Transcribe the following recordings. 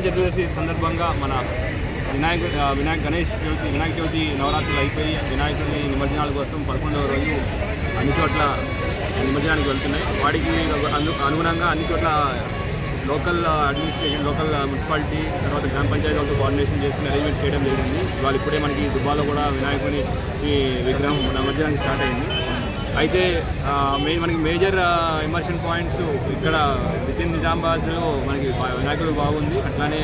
చతుర్దశి సందర్భంగా మన వినాయక చవితి నవరాత్రులు అయిపోయి వినాయకుడిని నిమజ్జనాల కోసం 11వ రోజు అన్ని చోట్ల నిమజ్జనానికి వెళ్తున్నాయి. వాటికి అనుగుణంగా అన్ని చోట్ల లోకల్ అడ్మినిస్ట్రేషన్, లోకల్ మున్సిపాలిటీ, తర్వాత గ్రామ పంచాయతీలతో కోఆర్డినేషన్ చేసుకుని అరేంజ్మెంట్ చేయడం జరిగింది. వాళ్ళు ఇప్పుడే మనకి దుబ్బాలో కూడా వినాయకుని విగ్రహం నిమజ్జనానికి స్టార్ట్ అయింది. అయితే మనకి మేజర్ ఇమర్షన్ పాయింట్స్ ఇక్కడ విత్ ఇన్ నిజామాబాద్లో మనకి వినాయకుడు బాగుంది. అట్లానే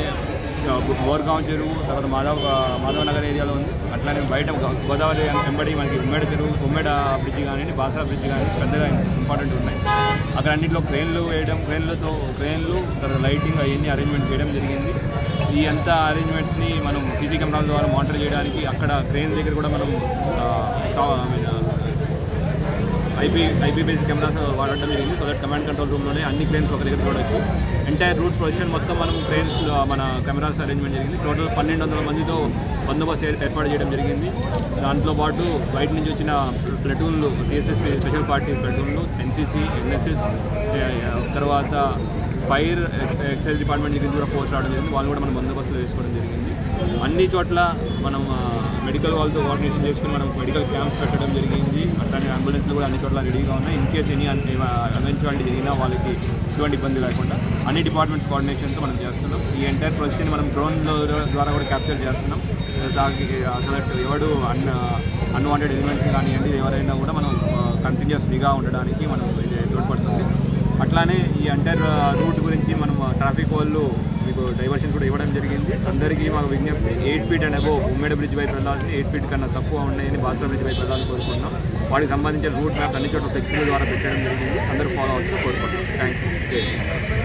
బోర్గాం చెరువు, తర్వాత మాధవ నగర్ ఏరియాలో ఉంది. అట్లానే బయట గోదావరి వెంబడి మనకి ఉమ్మేడ బ్రిడ్జ్ కానీ, బాసరా బ్రిడ్జ్ కానీ పెద్దగా ఇంపార్టెంట్ ఉన్నాయి. అక్కడ అన్నింటిలో క్రేన్లు తర్వాత లైటింగ్ అవన్నీ అరేంజ్మెంట్ చేయడం జరిగింది. ఈ అంతా అరేంజ్మెంట్స్ని మనం సీసీ కెమెరాల ద్వారా మానిటర్ చేయడానికి అక్కడ క్రేన్ దగ్గర కూడా మనం ఐపీ బేస్డ్ కెమెరాస్ వాడటం జరిగింది. సో దట్ కమాండ్ కంట్రోల్ రూమ్లోనే అన్ని క్రేన్స్ ఒక దగ్గర చూడవచ్చు. ఎంటైర్ రూట్ పొజిషన్ మొత్తం మనం క్రేన్స్లో మన కెమెరాస్ అరేంజ్మెంట్ జరిగింది. టోటల్ 1200 మందితో బందోబస్తు ఏర్పాటు చేయడం జరిగింది. దాంట్లో పాటు బయట నుంచి వచ్చిన ప్లటూన్లు, టీఎస్ఎస్ స్పెషల్ పార్టీ ప్లటూన్లు, ఎన్సీసీ, ఎన్ఎస్ఎస్, తర్వాత ఫైర్ ఎక్సైజ్ డిపార్ట్మెంట్ దగ్గర కూడా ఫోర్స్ రావడం జరిగింది. వాళ్ళు కూడా మనం బందోబస్తులు వేసుకోవడం జరిగింది. అన్ని చోట్ల మనం మెడికల్ వాళ్ళతో కోఆర్డినేషన్ చేసుకుని మనం మెడికల్ క్యాంప్స్ పెట్టడం జరిగింది. అట్లాంటి అంబులెన్స్లు కూడా అన్ని చోట్ల రెడీగా ఉన్నాయి. ఇన్ కేసు ఎనీ ఎవెన్చువాలిటీ జరిగినా వాళ్ళకి ఎటువంటి ఇబ్బంది లేకుండా అన్ని డిపార్ట్మెంట్స్ కోఆర్డినేషన్తో మనం చేస్తున్నాం. ఈ ఎంటైర్ ప్రొసెస్ని మనం డ్రోన్ ద్వారా కూడా క్యాప్చర్ చేస్తున్నాం. దానికి ఎవడు అన్వాంటెడ్ ఎలిమెంట్స్ కానివ్వండి ఎవరైనా కూడా మనం కంటిన్యూస్గా ఉండడానికి మనం తోడ్పడుతుంది. అట్లానే ఈ ఎంటైర్ రూట్ గురించి మనం ట్రాఫిక్ వాళ్ళు మీకు డైవర్షన్ కూడా ఇవ్వడం జరిగింది. అందరికీ మాకు విజ్ఞప్తి 8 feet అండ్ అబోవ్ ఉమ్మేడ బ్రిడ్జ్ వైపు వెళ్ళాలని, 8 feet కన్నా తక్కువ ఉన్నాయని బాసరా బ్రిడ్జ్ వైపు వెళ్ళాలని కోరుకుంటున్నాం. వాటికి సంబంధించిన రూట్ మ్యాప్ అన్ని చోట్ల ఫ్లెక్సిబుల్ ద్వారా పెట్టడం జరిగింది. అందరూ ఫాలో అవుతూ కోరుకుంటున్నాం. Thank you.